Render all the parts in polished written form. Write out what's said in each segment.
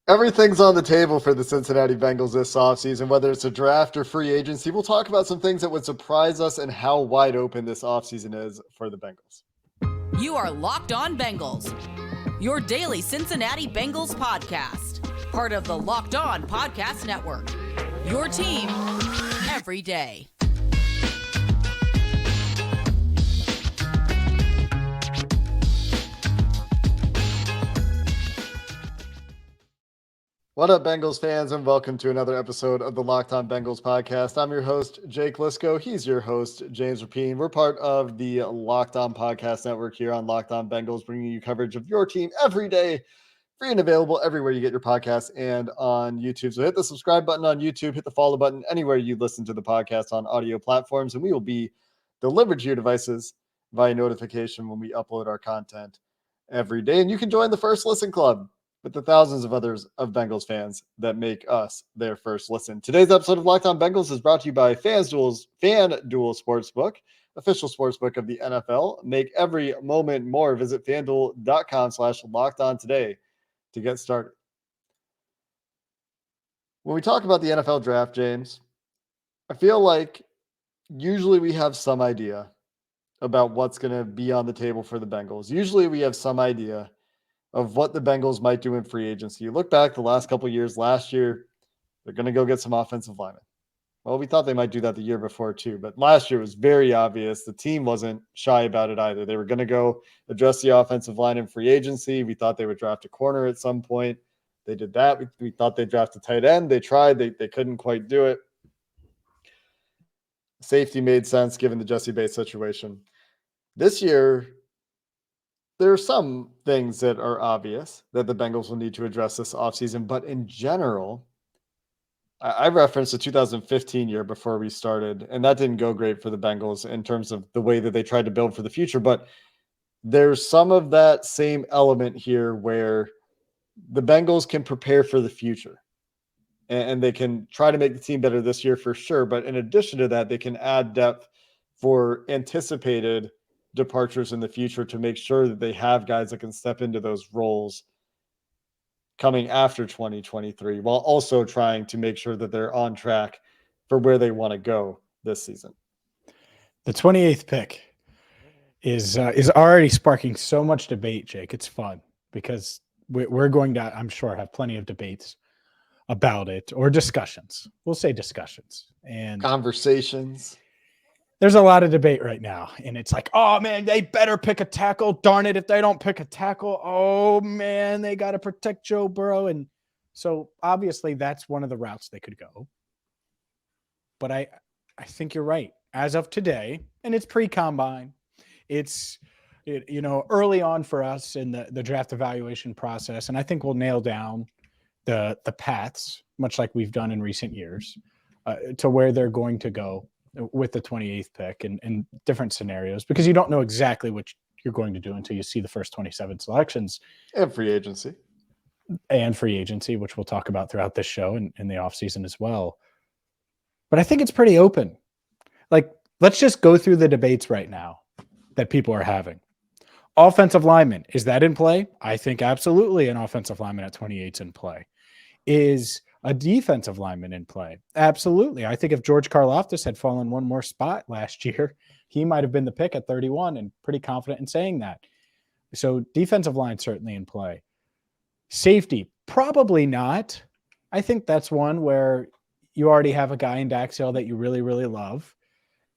Everything's on the table for the Cincinnati Bengals this offseason, whether it's a draft or free agency. We'll talk about some things that would surprise us and how wide open this offseason is for the Bengals. You are Locked On Bengals, your daily Cincinnati Bengals podcast, part of the Locked On Podcast Network, your team every day. What up, Bengals fans, and welcome to another episode of the Locked On Bengals podcast. I'm your host, Jake Lisco. He's your host, James Rapine. We're part of the Locked On Podcast Network here on Locked On Bengals, bringing you coverage of your team every day, free and available everywhere you get your podcasts and on YouTube. So hit the subscribe button on YouTube, hit the follow button anywhere you listen to the podcast on audio platforms, and we will be delivered to your devices via notification when we upload our content every day. And you can join the First Listen Club with the thousands of others of Bengals fans that make us their first listen. Today's episode of Locked On Bengals is brought to you by FanDuel Sportsbook, official sportsbook of the NFL. Make every moment more. Visit FanDuel.com/lockedon today to get started. When we talk about the NFL draft, James, I feel like usually we have some idea about what's going to be on the table for the Bengals. Usually we have some idea of what the Bengals might do in free agency. You look back the last couple of years, last year, they're going to go get some offensive linemen. Well, we thought they might do that the year before too, but last year was very obvious. The team wasn't shy about it either. They were going to go address the offensive line in free agency. We thought they would draft a corner at some point. They did that. We thought they'd draft a tight end. They tried. They couldn't quite do it. Safety made sense given the Jesse Bates situation. This year, there are some things that are obvious that the Bengals will need to address this offseason, but in general, I referenced the 2015 year before we started, and that didn't go great for the Bengals in terms of the way that they tried to build for the future, but there's some of that same element here where the Bengals can prepare for the future, and they can try to make the team better this year for sure, but in addition to that, they can add depth for anticipated departures in the future to make sure that they have guys that can step into those roles coming after 2023 while also trying to make sure that they're on track for where they want to go this season. The 28th pick is already sparking so much debate, Jake. It's fun because we're going to, I'm sure, have plenty of debates about it, or discussions. We'll say discussions and conversations. There's a lot of debate right now, and it's like, oh, man, they better pick a tackle. Darn it, if they don't pick a tackle, oh, man, they got to protect Joe Burrow. And so, obviously, that's one of the routes they could go. But I think you're right. As of today, and it's pre-combine, it's early on for us in the draft evaluation process, and I think we'll nail down the paths, much like we've done in recent years, to where they're going to go with the 28th pick and different scenarios, because you don't know exactly what you're going to do until you see the first 27 selections. And free agency, which we'll talk about throughout this show and in the offseason as well. But I think it's pretty open. Like, let's just go through the debates right now that people are having. Offensive lineman, is that in play? I think absolutely an offensive lineman at 28 is in play. Is a defensive lineman in play? Absolutely. I think if George Karlaftis had fallen one more spot last year, he might have been the pick at 31, and pretty confident in saying that. So defensive line certainly in play. Safety, probably not. I think that's one where you already have a guy in Dax Hill that you really, really love,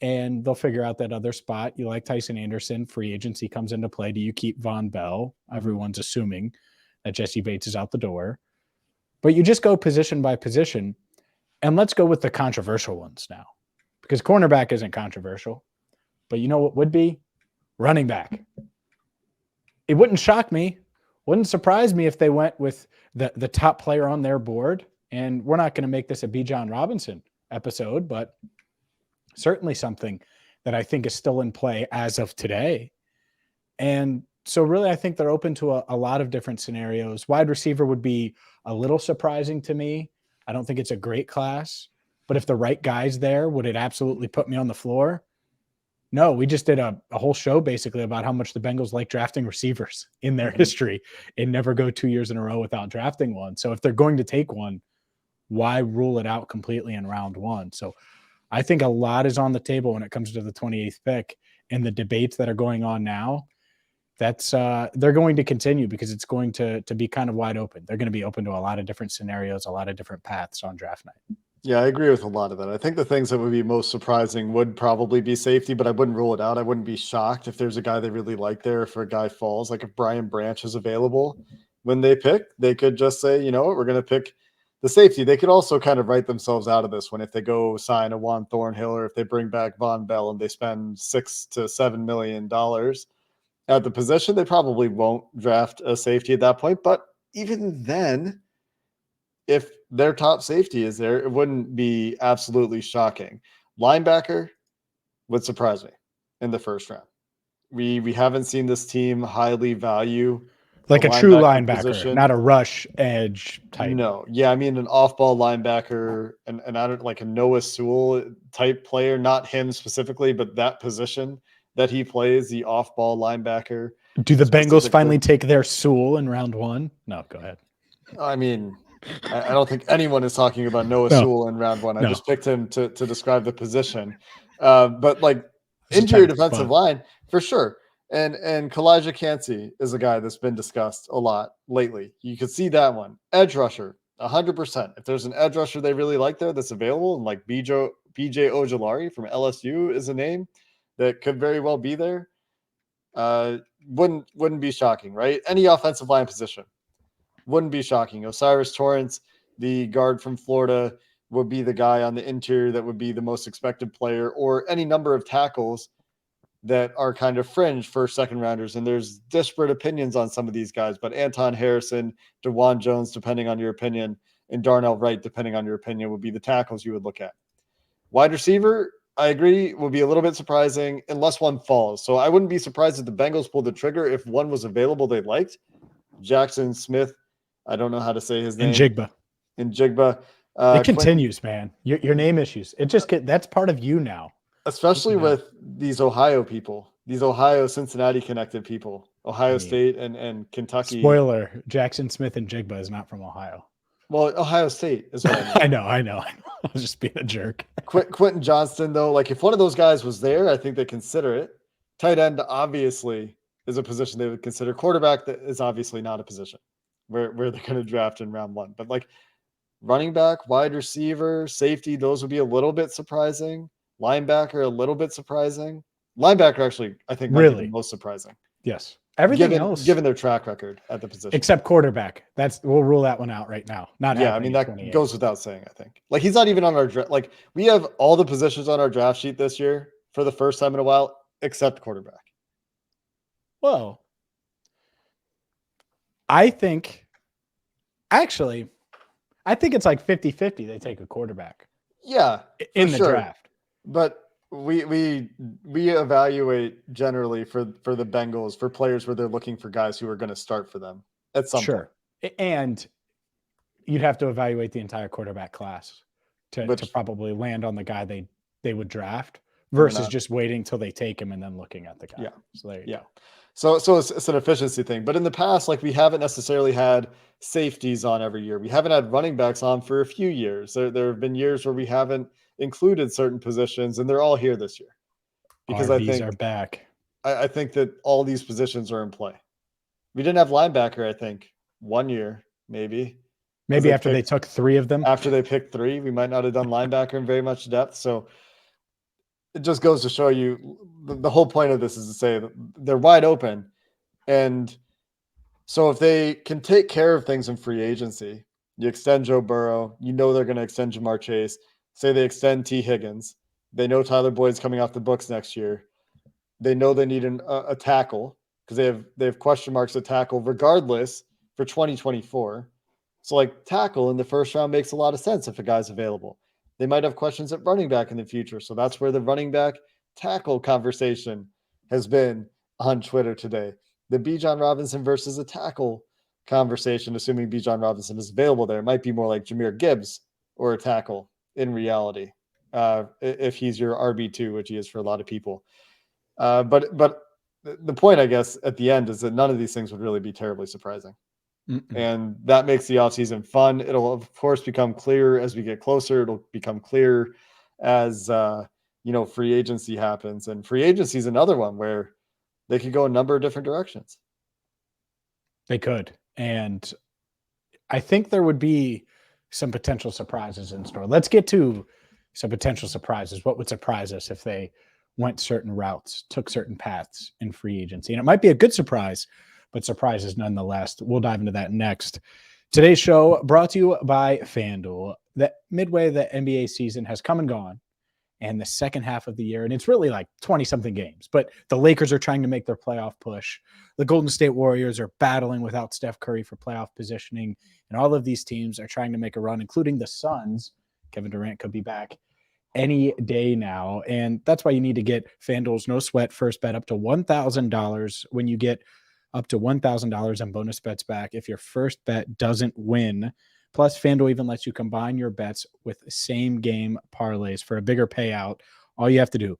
and they'll figure out that other spot. You like Tyson Anderson. Free agency comes into play. Do you keep Von Bell? Everyone's assuming that Jesse Bates is out the door. But you just go position by position, and let's go with the controversial ones now, because cornerback isn't controversial. But you know what would be? Running back. It wouldn't shock me, wouldn't surprise me if they went with the top player on their board. And we're not going to make this a Bijan Robinson episode, but certainly something that I think is still in play as of today. And so really, I think they're open to a lot of different scenarios. Wide receiver would be a little surprising to me. I don't think it's a great class, but if the right guy's there, would it absolutely put me on the floor? No, we just did a whole show basically about how much the Bengals like drafting receivers in their history and never go 2 years in a row without drafting one. So if they're going to take one, why rule it out completely in round one? So I think a lot is on the table when it comes to the 28th pick, and the debates that are going on now. That's they're going to continue because it's going to be kind of wide open. They're going to be open to a lot of different scenarios, a lot of different paths on draft night. Yeah, I agree with a lot of that. I think the things that would be most surprising would probably be safety, but I wouldn't rule it out. I wouldn't be shocked if there's a guy they really like there, if a guy falls. Like if Brian Branch is available when they pick, they could just say, you know what, we're going to pick the safety. They could also kind of write themselves out of this one if they go sign a Juan Thornhill, or if they bring back Von Bell and they spend $6 to $7 million at the position. They probably won't draft a safety at that point. But even then, if their top safety is there, it wouldn't be absolutely shocking. Linebacker would surprise me in the first round. We haven't seen this team highly value Like the a true linebacker linebacker, position. not a rush edge type. No, yeah, I mean an off-ball linebacker, and I don't like a Noah Sewell type player, not him specifically, but that position that he plays, the off-ball linebacker. Do the Bengals specifically. finally take their Sewell in round one? No, go ahead. I mean, I don't think anyone is talking about Noah No. Sewell in round one. I No. just picked him to describe the position. But like Just interior having defensive fun. line, for sure. And Kalijah Cansey is a guy that's been discussed a lot lately. You could see that one. Edge rusher, 100%. If there's an edge rusher they really like there that's available, and like BJ Ojolari from LSU is a name that could very well be there, wouldn't be shocking, right? Any offensive line position. Wouldn't be shocking. Osiris Torrance, the guard from Florida, would be the guy on the interior that would be the most expected player, or any number of tackles that are kind of fringe first, second rounders. And there's disparate opinions on some of these guys, but Anton Harrison, DeJuan Jones, depending on your opinion, and Darnell Wright, depending on your opinion, would be the tackles you would look at. Wide receiver, I agree, would be a little bit surprising unless one falls. So I wouldn't be surprised if the Bengals pulled the trigger if one was available they liked. Jackson Smith, I don't know how to say his name. And Jigba. It continues, man. Your name issues. It just that's part of you now. Especially with these Ohio people, these Ohio Cincinnati connected people, Ohio State and Kentucky. Spoiler: Jackson Smith and Jigba is not from Ohio. Well, Ohio State is what I mean. I know. I was just being a jerk. Quentin Johnston, though, like if one of those guys was there, I think they consider it. Tight end obviously is a position they would consider. Quarterback that is obviously not a position where they're going to draft in round one. But like running back, wide receiver, safety, those would be a little bit surprising. Linebacker, a little bit surprising. Linebacker, actually, I think might be the most surprising. Yes. Everything else, given their track record at the position, except quarterback. We'll rule that one out right now. I mean that goes without saying. I think like he's not even on our draft. Like we have all the positions on our draft sheet this year for the first time in a while, except quarterback. Well, I think it's like 50-50 they take a quarterback. Yeah, in the draft. But we evaluate generally for the Bengals for players where they're looking for guys who are going to start for them at some point. And you'd have to evaluate the entire quarterback class to probably land on the guy they would draft versus just waiting till they take him and then looking at the guy. Yeah. So there you go. So it's an efficiency thing. But in the past, like we haven't necessarily had safeties on every year. We haven't had running backs on for a few years. There have been years where we haven't included certain positions, and they're all here this year. Because RBs I think are back. I think that all these positions are in play. We didn't have linebacker, I think, 1 year, maybe. Maybe after they took 3 of them. After they picked 3, we might not have done linebacker in very much depth. So it just goes to show you the whole point of this is to say that they're wide open. And so if they can take care of things in free agency, you extend Joe Burrow, you know they're going to extend Jamar Chase. Say they extend T. Higgins. They know Tyler Boyd's coming off the books next year. They know they need a tackle because they have question marks at tackle regardless for 2024. So like tackle in the first round makes a lot of sense if a guy's available. They might have questions at running back in the future. So that's where the running back tackle conversation has been on Twitter today. The Bijan Robinson versus a tackle conversation, assuming Bijan Robinson is available there, might be more like Jahmyr Gibbs or a tackle in reality, if he's your RB2, which he is for a lot of people. But the point, I guess, at the end is that none of these things would really be terribly surprising. And that makes the offseason fun. It'll, of course, become clearer as we get closer. It'll become clearer as, free agency happens. And free agency is another one where they could go a number of different directions. They could. And I think there would be some potential surprises in store. Let's get to some potential surprises. What would surprise us if they went certain routes, took certain paths in free agency? And it might be a good surprise, but surprises nonetheless. We'll dive into that next. Today's show brought to you by FanDuel. The midway the NBA season has come and gone, and the second half of the year, and it's really like 20-something games, but the Lakers are trying to make their playoff push. The Golden State Warriors are battling without Steph Curry for playoff positioning, and all of these teams are trying to make a run, including the Suns. Kevin Durant could be back any day now, and that's why you need to get FanDuel's no sweat first bet up to $1,000 when you get up to $1,000 in bonus bets back if your first bet doesn't win. Plus, FanDuel even lets you combine your bets with same game parlays for a bigger payout. All you have to do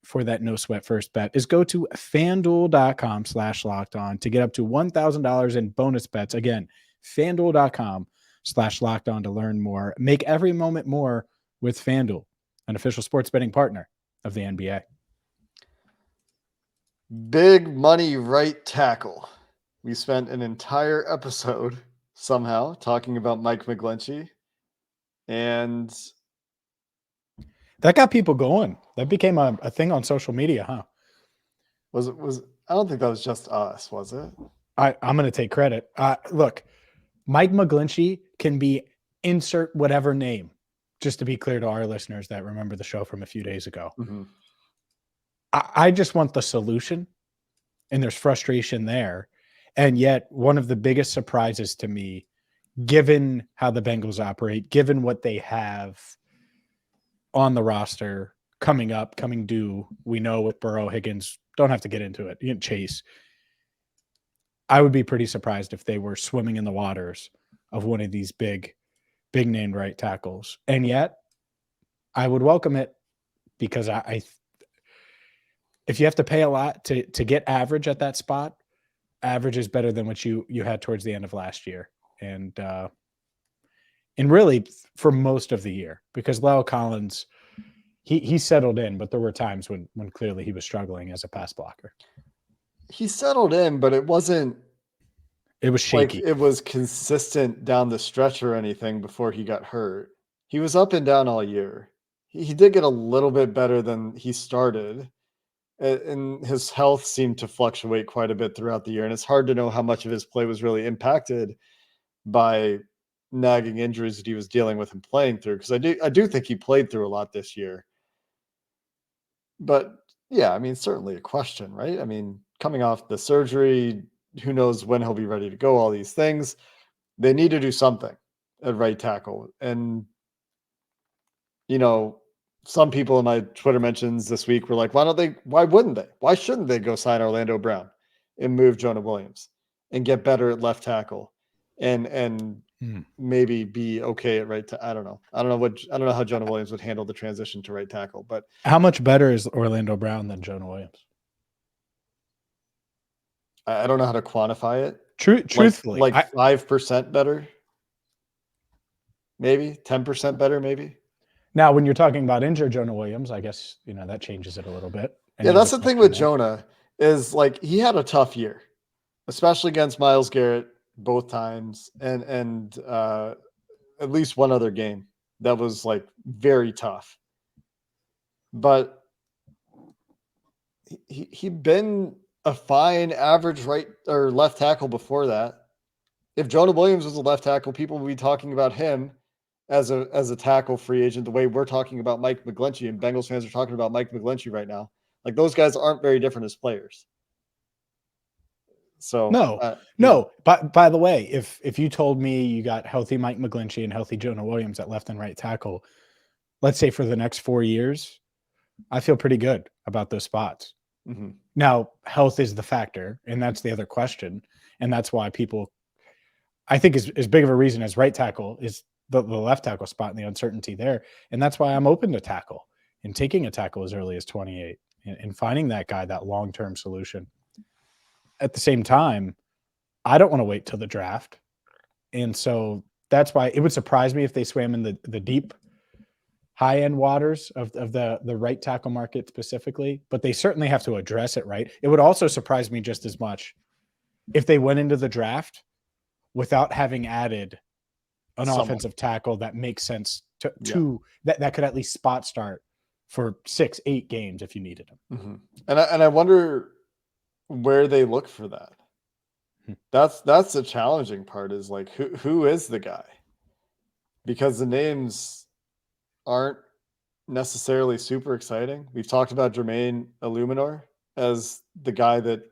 for that no sweat first bet is go to FanDuel.com/lockedon to get up to $1,000 in bonus bets. Again, FanDuel.com/lockedon to learn more. Make every moment more with FanDuel, an official sports betting partner of the NBA. Big money right tackle. We spent an entire episode somehow talking about Mike McGlinchey, and that got people going. That became a thing on social media, huh? Was I don't think that was just us, was it? I'm going to take credit. Look, Mike McGlinchey can be insert whatever name, just to be clear to our listeners that remember the show from a few days ago. Mm-hmm. I just want the solution, and there's frustration there. And yet one of the biggest surprises to me, given how the Bengals operate, given what they have on the roster coming up, coming due, we know with Burrow, Higgins, don't have to get into it, Chase. I would be pretty surprised if they were swimming in the waters of one of these big named right tackles. And yet I would welcome it because if you have to pay a lot to get average at that spot, average is better than what you had towards the end of last year. And really for most of the year, because Lyle Collins, he settled in, but there were times when clearly he was struggling as a pass blocker. He settled in, but it was shaky. Like it was consistent down the stretch or anything before he got hurt. He was up and down all year. He did get a little bit better than he started. And his health seemed to fluctuate quite a bit throughout the year. And it's hard to know how much of his play was really impacted by nagging injuries that he was dealing with and playing through. Because I do think he played through a lot this year. But yeah, I mean, certainly a question, right? I mean, coming off the surgery, who knows when he'll be ready to go, all these things. They need to do something at right tackle. And, some people in my Twitter mentions this week were like, why wouldn't they? Why shouldn't they go sign Orlando Brown and move Jonah Williams and get better at left tackle and maybe be okay at right tackle? I don't know. I don't know how Jonah Williams would handle the transition to right tackle, but how much better is Orlando Brown than Jonah Williams? I don't know how to quantify it. Truthfully, like 5% better, maybe 10% better, maybe. Now, when you're talking about injured Jonah Williams, I guess, that changes it a little bit. Yeah, that's the thing with Jonah is like he had a tough year, especially against Myles Garrett both times and at least one other game that was like very tough. But he'd been a fine average right or left tackle before that. If Jonah Williams was a left tackle, people would be talking about him as a tackle free agent the way we're talking about Mike McGlinchey, and Bengals fans are talking about Mike McGlinchey right now. Like those guys aren't very different as players. So no. But by the way, if you told me you got healthy Mike McGlinchey and healthy Jonah Williams at left and right tackle, let's say for the next 4 years, I feel pretty good about those spots. Mm-hmm. Now, health is the factor, and that's the other question. And that's why people, I think, as big of a reason as right tackle is the left tackle spot and the uncertainty there. And that's why I'm open to tackle and taking a tackle as early as 28. in finding that guy, that long-term solution. At the same time, I don't want to wait till the draft. And so that's why it would surprise me if they swam in the deep high-end waters of the right tackle market specifically, but they certainly have to address it, right? It would also surprise me just as much if they went into the draft without having added an offensive tackle that makes sense to that could at least spot start for 6-8 games if you needed him. Mm-hmm. And I wonder where they look for that. That's the challenging part, is like who is the guy? Because the names aren't necessarily super exciting. We've talked about Jermaine Illuminor as the guy that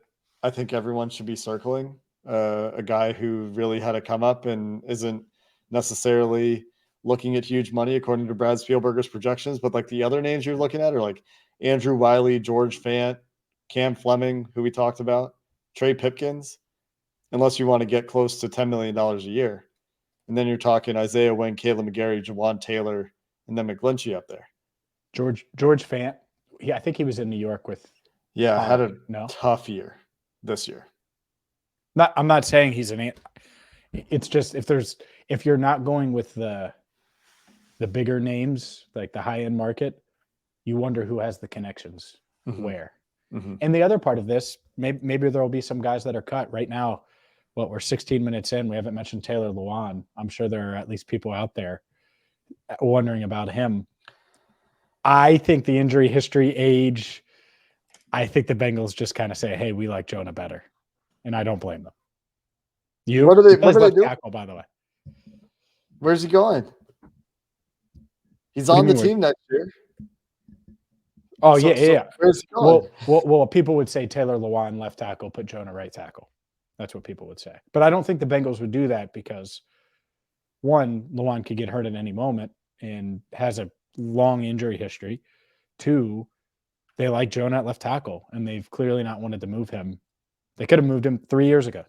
I think everyone should be circling, a guy who really had a come up and isn't necessarily looking at huge money according to Brad Spielberger's projections. But like the other names you're looking at are like Andrew Wiley, George Fant, Cam Fleming, who we talked about, Trey Pipkins, unless you want to get close to $10 million a year. And then you're talking Isaiah Wynn, Caleb McGarry, Jawan Taylor, and then McGlinchey up there. George Fant. Yeah, I think he was in New York with. Yeah, had a tough year this year. I'm not saying he's an. It's just if you're not going with the bigger names, like the high end market, you wonder who has the connections where. Mm-hmm. And the other part of this, maybe there will be some guys that are cut right now. We're 16 minutes in. We haven't mentioned Taylor Lewan. I'm sure there are at least people out there wondering about him. I think the injury history, age, I think the Bengals just kind of say, hey, we like Jonah better. And I don't blame them. What do they do? Tackle, by the way. Where's he going? He's on the team next year. Oh, yeah. Where's he going? Well, people would say Taylor Lewan left tackle, put Jonah right tackle. That's what people would say. But I don't think the Bengals would do that because, one, Lewan could get hurt at any moment and has a long injury history. Two, they like Jonah at left tackle, and they've clearly not wanted to move him. They could have moved him 2 years ago,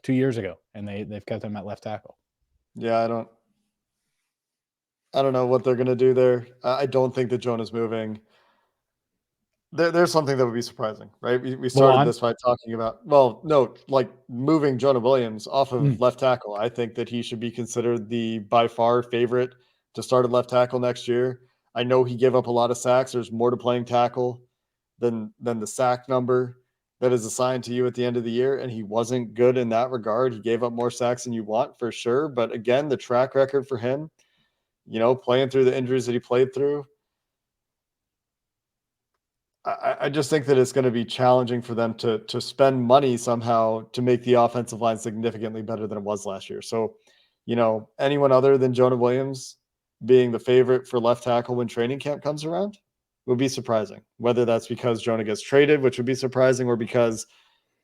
and they've kept him at left tackle. Yeah, I don't know what they're going to do there. I don't think that Jonah's moving. There's something that would be surprising, right? We started this by talking about, like moving Jonah Williams off of left tackle. I think that he should be considered the by far favorite to start at left tackle next year. I know he gave up a lot of sacks. There's more to playing tackle than the sack number that is assigned to you at the end of the year. And he wasn't good in that regard. He gave up more sacks than you want for sure. But again, the track record for him, playing through the injuries that he played through, I just think that it's going to be challenging for them to spend money somehow to make the offensive line significantly better than it was last year. So, anyone other than Jonah Williams being the favorite for left tackle when training camp comes around would be surprising. Whether that's because Jonah gets traded, which would be surprising, or because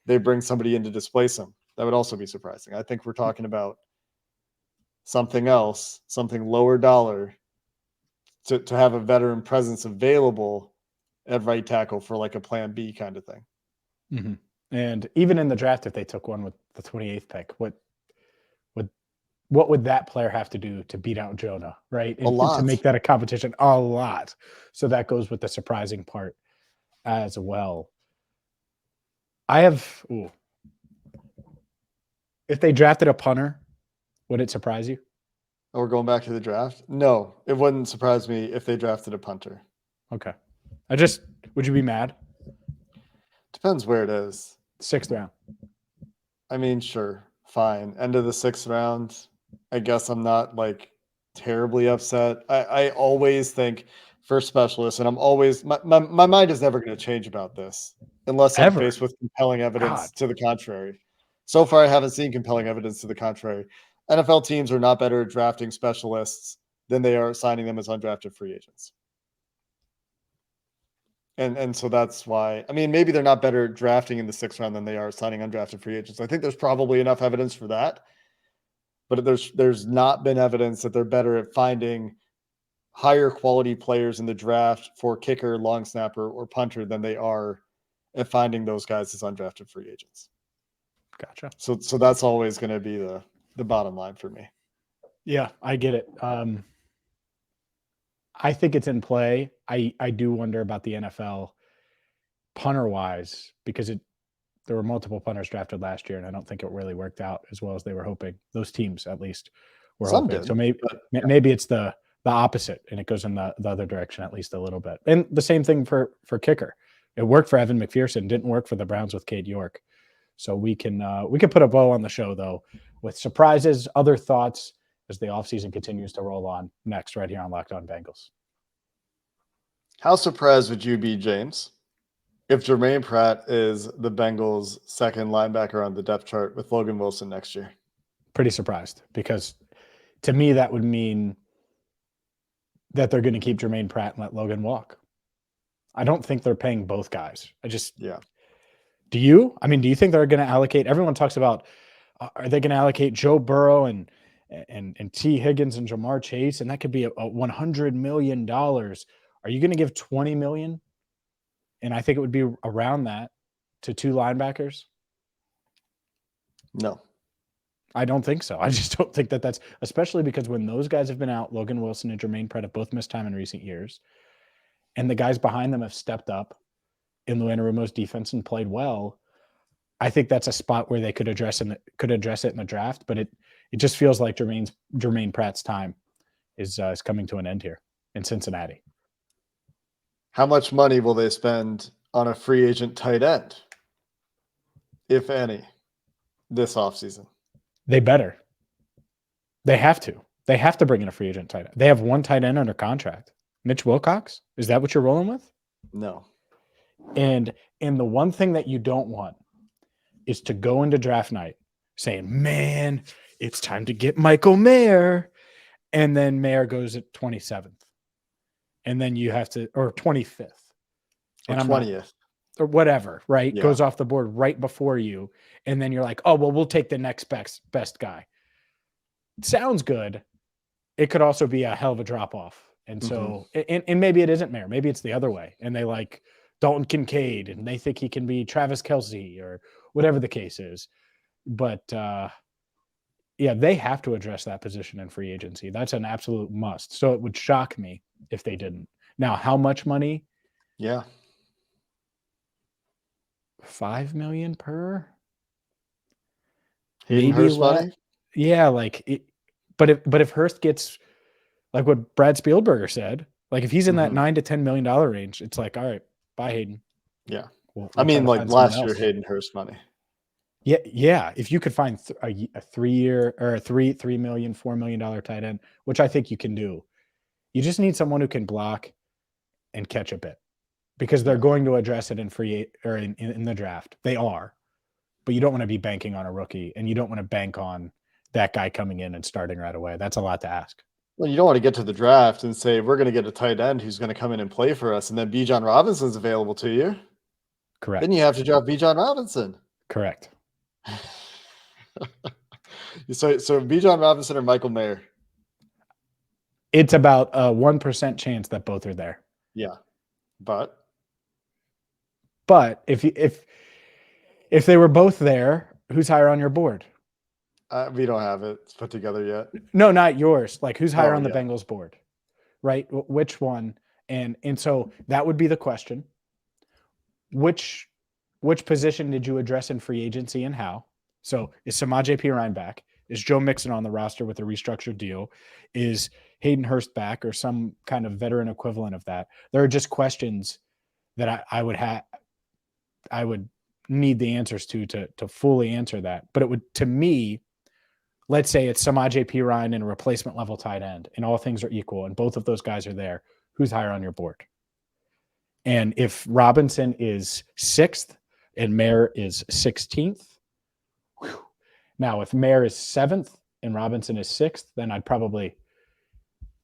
they bring somebody in to displace him. That would also be surprising. I think we're talking about something else, something lower dollar to have a veteran presence available at right tackle for like a plan B kind of thing. Mm-hmm. And even in the draft, if they took one with the 28th pick, what would that player have to do to beat out Jonah, right? A lot. To make that a competition, a lot. So that goes with the surprising part as well. If they drafted a punter, would it surprise you? Oh, we're going back to the draft? No, it wouldn't surprise me if they drafted a punter. Okay. Would you be mad? Depends where it is. 6th round. I mean, sure, fine. End of the 6th round. I guess I'm not like terribly upset. I always think for specialists, and I'm always my mind is never going to change about this unless I'm faced with compelling evidence to the contrary. So far, I haven't seen compelling evidence to the contrary. NFL teams are not better at drafting specialists than they are signing them as undrafted free agents. And so that's why, I mean, maybe they're not better at drafting in the 6th round than they are signing undrafted free agents. I think there's probably enough evidence for that, but there's not been evidence that they're better at finding higher quality players in the draft for kicker, long snapper, or punter than they are at finding those guys as undrafted free agents. Gotcha. So that's always going to be the bottom line for me. Yeah, I get it. I think it's in play. I do wonder about the NFL punter wise, because there were multiple punters drafted last year, and I don't think it really worked out as well as they were hoping. Those teams, at least, were Some hoping. did, So maybe but maybe it's the opposite, and it goes in the other direction at least a little bit. And the same thing for kicker. It worked for Evan McPherson, didn't work for the Browns with Cade York. So we can put a bow on the show though with surprises, other thoughts as the offseason continues to roll on next right here on Locked On Bengals. How surprised would you be, James, if Jermaine Pratt is the Bengals' second linebacker on the depth chart with Logan Wilson next year? Pretty surprised, because to me that would mean that they're going to keep Jermaine Pratt and let Logan walk. I don't think they're paying both guys. Do you? I mean, do you think they're going to allocate? Everyone talks about, are they going to allocate Joe Burrow and T. Higgins and Jamar Chase, and that could be a $100 million. Are you going to give $20 million? And I think it would be around that to two linebackers. No, I don't think so. I just don't think that's, especially because when those guys have been out, Logan Wilson and Jermaine Pratt have both missed time in recent years, and the guys behind them have stepped up in Luanarumo's defense and played well. I think that's a spot where they could address it in the draft, but it just feels like Jermaine Pratt's time is coming to an end here in Cincinnati. How much money will they spend on a free agent tight end, if any, this offseason? They better. They have to. They have to bring in a free agent tight end. They have one tight end under contract. Mitch Wilcox? Is that what you're rolling with? No. And the one thing that you don't want is to go into draft night saying, man, it's time to get Michael Mayer. And then Mayer goes at 27th. And then you have to, or 25th. And or 20th. Or whatever, right? Yeah. Goes off the board right before you. And then you're like, oh, well, we'll take the next best guy. Sounds good. It could also be a hell of a drop off. And so, and maybe it isn't Mayer. Maybe it's the other way. And they like Dalton Kincaid and they think he can be Travis Kelce or whatever the case is. But yeah, they have to address that position in free agency. That's an absolute must. So it would shock me if they didn't. Now, how much money? Yeah. $5 million per? Hayden Hurst money? Yeah, like it, but if Hurst gets like what Brad Spielberger said, like if he's in that $9 to $10 million range, it's like, all right, bye Hayden. Yeah. We'll I mean, like last year, else. Hayden Hurst money. Yeah. If you could find a 3-year or a $3 million, $4 million tight end, which I think you can do, you just need someone who can block and catch a bit, because they're going to address it in free or in the draft. They are, but you don't want to be banking on a rookie, and you don't want to bank on that guy coming in and starting right away. That's a lot to ask. Well, you don't want to get to the draft and say, we're going to get a tight end who's going to come in and play for us, and then Bijan Robinson's available to you. Correct. Then you have to draft Bijan Robinson. Correct. So Bijan Robinson or Michael Mayer? It's about a 1% chance that both are there. Yeah. But if they were both there, who's higher on your board? We don't have it put together yet. No, not yours. Like who's higher on the Bengals board, right? Which one? And so that would be the question. Which position did you address in free agency and how? So is Samaje Perine back? Is Joe Mixon on the roster with a restructured deal? Is Hayden Hurst back or some kind of veteran equivalent of that? There are just questions that I would need the answers to fully answer that. But it would, to me, let's say it's Samaje Perine and a replacement level tight end, and all things are equal, and both of those guys are there. Who's higher on your board? And if Robinson is 6th and Mayer is 16th, now if Mayer is 7th and Robinson is 6th, then I'd probably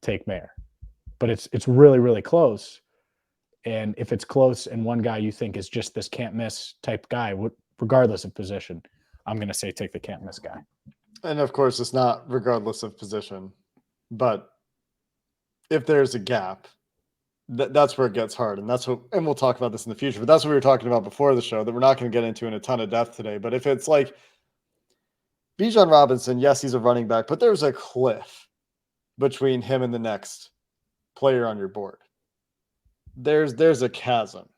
take Mayer. But it's really, really close. And if it's close and one guy you think is just this can't miss type guy, regardless of position, I'm going to say take the can't miss guy. And of course, it's not regardless of position. But if there's a gap, that's where it gets hard. And and we'll talk about this in the future, but that's what we were talking about before the show that we're not going to get into in a ton of depth today. But if it's like Bijan Robinson, yes, he's a running back, but there's a cliff between him and the next player on your board. There's a chasm.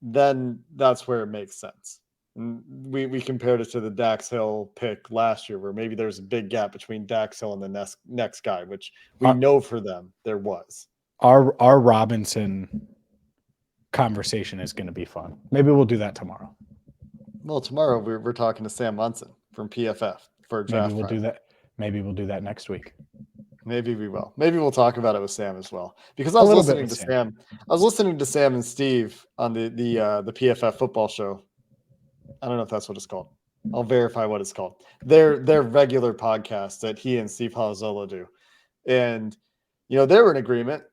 then that's where it makes sense. And we compared it to the Dax Hill pick last year, where maybe there's a big gap between Dax Hill and the next guy, which we know for them there was. Our Robinson conversation is going to be fun. Maybe we'll do that tomorrow. Well, tomorrow we're talking to Sam Munson from PFF for a draft. Maybe we'll do that. Maybe we'll do that next week. Maybe we will. Maybe we'll talk about it with Sam as well. Because I was listening to Sam. I was listening to Sam and Steve on the PFF football show. I don't know if that's what it's called. I'll verify what it's called. Their regular podcast that he and Steve Palazzolo do. And, they were in agreement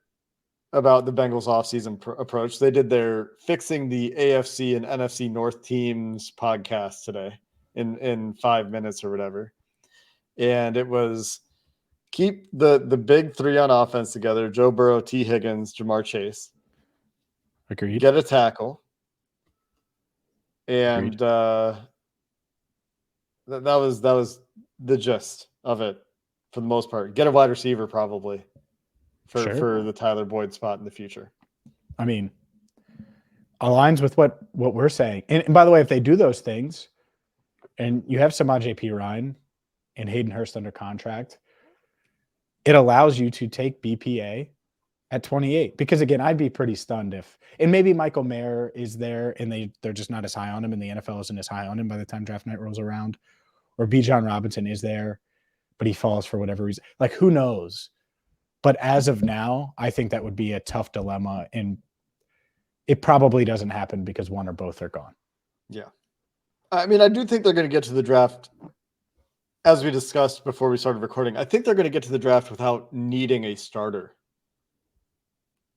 about the Bengals offseason approach. They did their Fixing the AFC and NFC North Teams podcast today in 5 minutes or whatever. And it was keep the big three on offense together: Joe Burrow, T. Higgins, Jamar Chase. Agreed. Get a tackle. And that was the gist of it for the most part. Get a wide receiver probably for the Tyler Boyd spot in the future. I mean, aligns with what we're saying. And by the way, if they do those things and you have Samaje Perine and Hayden Hurst under contract, it allows you to take BPA at 28. Because again, I'd be pretty stunned and maybe Michael Mayer is there and they're just not as high on him and the NFL isn't as high on him by the time draft night rolls around. Or Bijan Robinson is there, but he falls for whatever reason. Like, who knows? But as of now, I think that would be a tough dilemma. And it probably doesn't happen because one or both are gone. Yeah. I mean, I do think they're going to get to the draft. As we discussed before we started recording, I think they're going to get to the draft without needing a starter.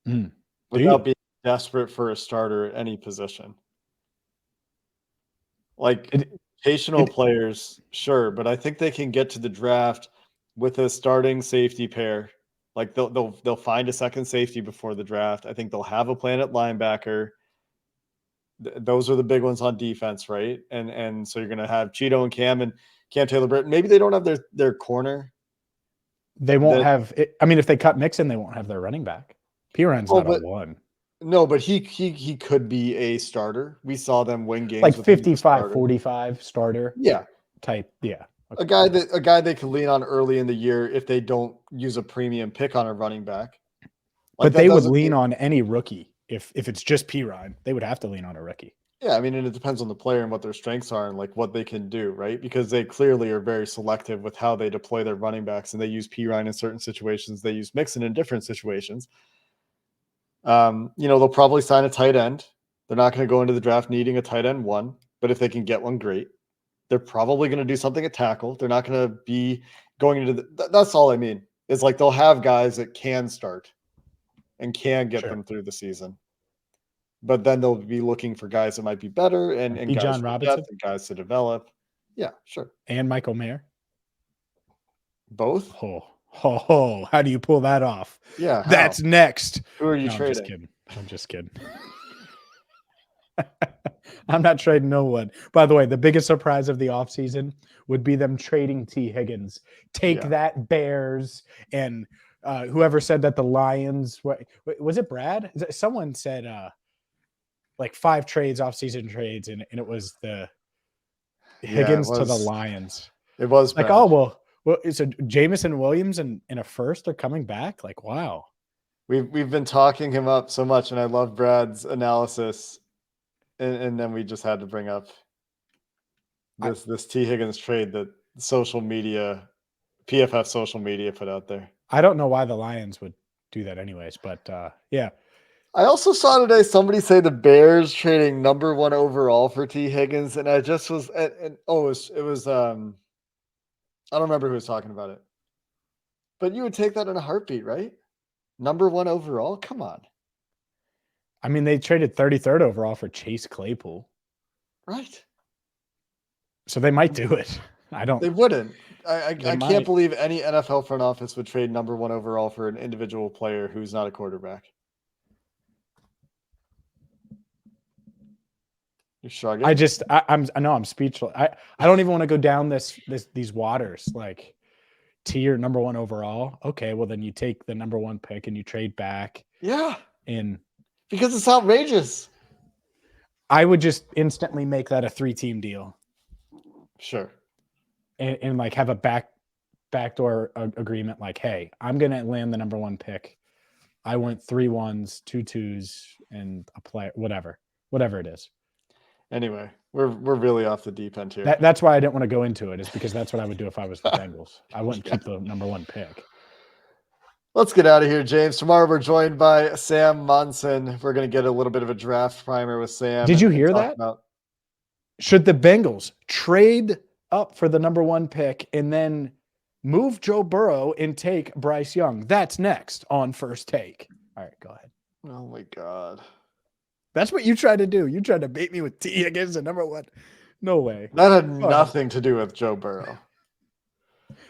Without being desperate for a starter at any position. Like, rotational players, sure, but I think they can get to the draft with a starting safety pair. Like, they'll find a second safety before the draft. I think they'll have a plan at linebacker. Those are the big ones on defense, right? And so you're going to have Cheeto and Cam Taylor-Britt. Maybe they don't have their corner. They won't have it. I mean, if they cut Mixon, they won't have their running back. Perine's not a one. No, but he could be a starter. We saw them win games like with 55-45 starter. Yeah. Type. Yeah. Okay. A guy they could lean on early in the year if they don't use a premium pick on a running back. Like, but they would lean on any rookie. If it's just Perine, they would have to lean on a rookie. Yeah, I mean, and it depends on the player and what their strengths are and like what they can do, right? Because they clearly are very selective with how they deploy their running backs, and they use Perine in certain situations. They use Mixon in different situations. They'll probably sign a tight end. They're not going to go into the draft needing a tight end one, but if they can get one, great. They're probably going to do something at tackle. They're not going to be going into that's all I mean. It's like they'll have guys that can start and can get them through the season. But then they'll be looking for guys that might be better and guys for depth and guys to develop. Yeah, sure. And Michael Mayer. Both? How do you pull that off? Yeah. That's next. Who are you trading? I'm just kidding. I'm not trading no one. By the way, the biggest surprise of the offseason would be them trading T. Higgins. That, Bears, and whoever said that the Lions. Was it Brad? Someone said like 5 trades, offseason trades, and it was the Higgins to the Lions. It was like, Brad. Well, it's a Jamison Williams and a first are coming back. Like, wow. We've been talking him up so much, and I love Brad's analysis. And then we just had to bring up this T. Higgins trade that PFF social media put out there. I don't know why the Lions would do that anyways, but yeah. I also saw today somebody say the Bears trading number 1 overall for T. Higgins, and I just was it was I don't remember who was talking about it. But you would take that in a heartbeat, right? Number 1 overall? Come on. I mean, they traded 33rd overall for Chase Claypool. Right. So they might do it. They wouldn't. I can't believe any NFL front office would trade number 1 overall for an individual player who's not a quarterback. You're shrugging. I'm speechless. I don't even want to go down these waters. Like, tier number 1 overall. Okay, well then you take the number 1 pick and you trade back. Yeah. And because it's outrageous. I would just instantly make that a 3-team deal Sure. and like have a backdoor agreement. Like, hey, I'm going to land the number 1 pick. I want 3 1s, 2 2s, and a player, whatever it is. Anyway, we're really off the deep end here. That's why I didn't want to go into it, is because that's what I would do if I was the Bengals. I wouldn't keep the number 1 pick. Let's get out of here, James. Tomorrow we're joined by Sam Monson. We're going to get a little bit of a draft primer with Sam. Did you and hear talk that? about- Should the Bengals trade up for the number 1 pick and then move Joe Burrow and take Bryce Young? That's next on First Take. All right, go ahead. Oh my God. That's what you tried to do. You tried to bait me with T against the number 1. No way. That had nothing to do with Joe Burrow.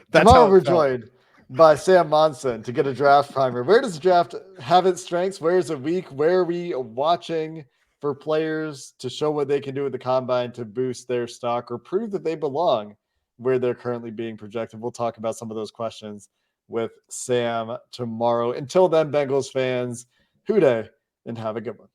That's Tomorrow how we're it felt. joined by Sam Monson to get a draft primer. Where does the draft have its strengths? Where is it weak? Where are we watching for players to show what they can do with the combine to boost their stock or prove that they belong where they're currently being projected? We'll talk about some of those questions with Sam tomorrow. Until then, Bengals fans, hoo-day and have a good one.